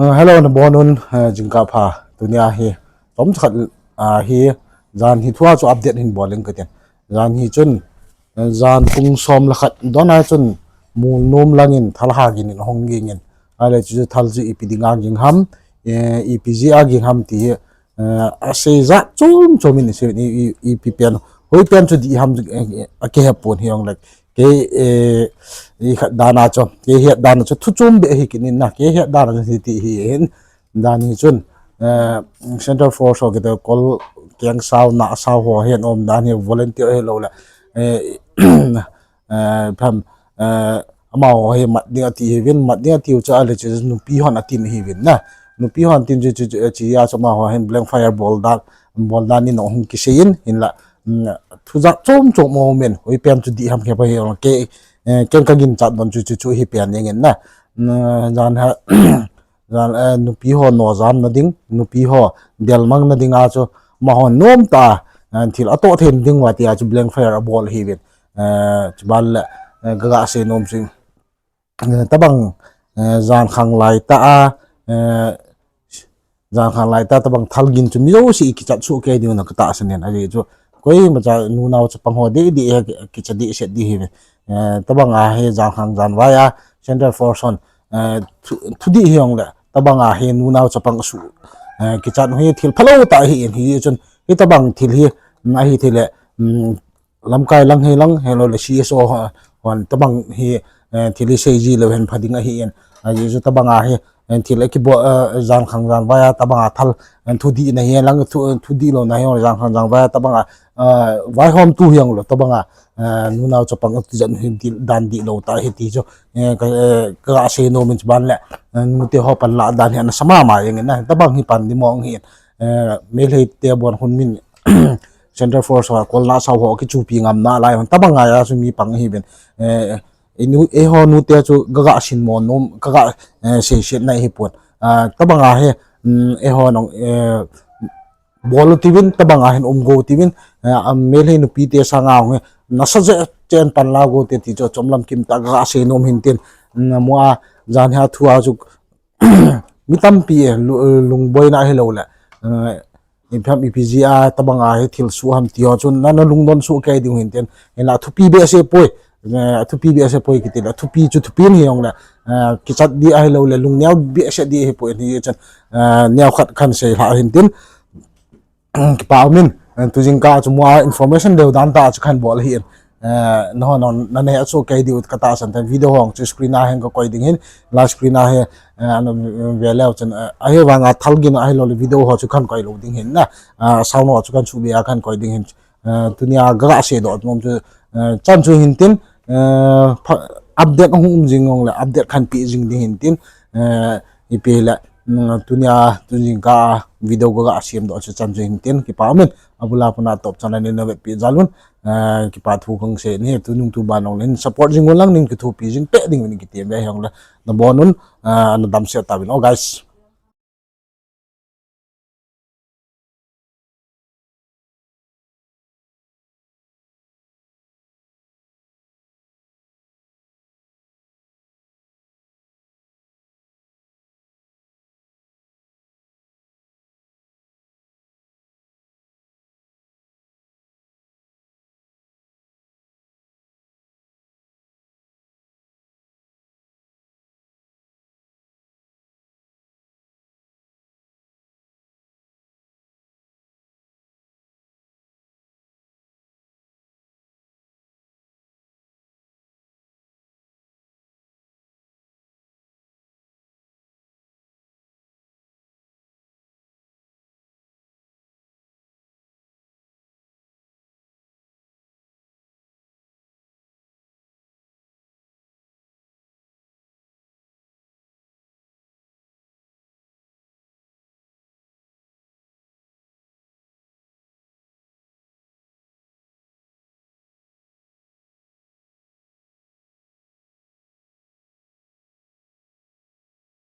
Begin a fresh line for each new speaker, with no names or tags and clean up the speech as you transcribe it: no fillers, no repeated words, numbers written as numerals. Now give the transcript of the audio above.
Hello na bonun jingka pha dunia hi tom khat hi zan hi thua chu update hin bowling ka ten zan hi chun zan pung som la khat dona chun Molnom langin thal ha gin hong gin ale chu thal ji ipidinga ging ham ipg a ging ham ti ase za chum chomin se ni ipipen hoi pen chu di ham ake ha pon hiong lak ke i khat dana cho ke hi dana cho thu chum be hi kin na ke hi dana hi ti hi hen dan hi chun center for so ke kol kyang saw na saw ho hen om dan hi volunteer he lo la pham amao he mat dia ti hi vin mat dia ti cha le chu nupi hon atin hi vin na nupi hon tin chu chi ya so ma ho hen blank fire ball dan ni no hung ki sein hin la thu za chom chom mo men hoi pen chu di ham ke pa hi ke ken kagin chat don chu hi pian ngen na jan ha jan nupi ho no jam na ding nupi ho del mang na ding a chu ma ho nom ta thil ato then ding wa ti a chu blank fire abol hi vet chbal ga se nom sing tabang jan khang lai ta a jan khang lai ta tabang thalgin chu mi lo si ki chat su ke ding na ka ta sanen ari chu koi ma cha nu naw cha pang ho de di ki cha di se di hi tabang a he jan khang jan wa ya center for son thudi hiong la tabang a he nu naw cha pang su ki chan hi thil phalo ta hi en hi chun hi tabang thil hi na hi thile lam kai lang he lo le si so hon tabang hi thili sei ji lo hen phading a hi en ai ju tabang a he thil ki bo jan khang jan wa ya tabang a thal thudi na hi lang thudi lo na hi jan khang jan wa tabang a vai hom tu hiang lo tabang a nu naw cha pang ti jan hin dan di lo ta hi ti jo ka se no min ban la nu te ho pan la dan han sama ma yeng na tabang hi pan di mong hi me le te bon hun min center for so kol na sa ho ki chu pi ngam na lai tabang a ya su mi pang hi ben inu e ho nu te chu ga sin mon nom ga se se na hi pon tabang a he e ho nong bol tivin tabang a hen go tivin me le nu pi te sa nga nge na sa chen pan la go te ti cho chomlam kim ta ga se nom hin ten moa jan ha thua chu mitam pi lung boy na he lo la pham ipga tabanga he thil su ham ti ho chun na lung don su kai ding hin ten ela thupi be se poi thupi be se poi ki te la thupi chu thupi ni yong la ki chat di a he lo le lung nyaw be se di he poi ni chan nyaw khat khan se ha hin ten ki pa min tu jing ka chu moa information de dan ta chu khan bol hi no na ne so kai di ut kata san tan video hong chu screen a heng ko koi ding hin la screen a he an vela chen a he wanga thalgin a he lo video ho chu khan koi lo ding hin na sound ho chu khan chu be a khan koi ding hin tunia ga se do mom chu chan chu hin tin update hum jing ong la update khan pi jing ding hin tin ipe la tunia tujing ka video ga asim do chu chan chu hin tin ki pa men abula puna top channel ni na pi jalun ki pa thu khang se ni tu nung tu banong len support jing lang ning ki thu pi jing pe ding ni ki te be hong la na bonun na dam se ta bin oh guys